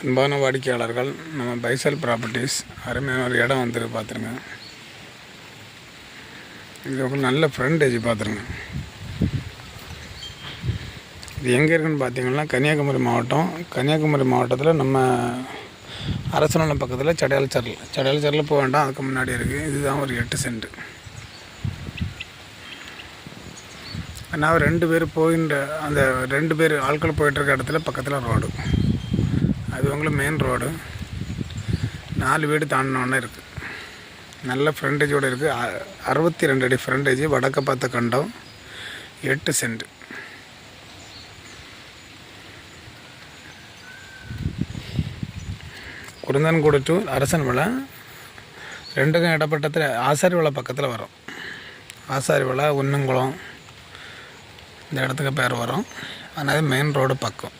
அன்பான வாடிக்கையாளர்கள், நம்ம பைசல் ப்ராப்பர்ட்டிஸ் அருமையான ஒரு இடம் வந்துருக்கு பார்த்துருங்க. இது ஒரு நல்ல ஃப்ரண்டேஜ் பார்த்துருங்க. இது எங்கே இருக்குதுன்னு பார்த்தீங்கன்னா கன்னியாகுமரி மாவட்டம். கன்னியாகுமரி மாவட்டத்தில் நம்ம அரசநலம் பக்கத்தில் சடையாளச்சரில் போக வேண்டாம், அதுக்கு முன்னாடி இருக்குது. இதுதான் ஒரு 8 சென்ட். நான் 2 பேர் போகின்ற அந்த 2 பேர் ஆட்கள் போயிட்டுருக்க இடத்துல பக்கத்தில் ரோடு, அது உங்களுக்கு மெயின் ரோடு. 4 வீடு தாண்டினோன்னே இருக்குது. நல்ல ஃப்ரண்டேஜோடு இருக்குது. 62 அடி ஃப்ரண்டேஜ், வடக்க பார்த்த கண்டம், 8 சென்ட். குருந்தன்கூடு டு அரசன் விலை 2க்கும் இடப்பட்டத்தில் ஆசாரி விலை பக்கத்தில் வரும். ஆசாரி விலை உன்னங்குளம் இந்த இடத்துக்கு பேர் வரும். அதனால் மெயின் ரோடு பக்கம்.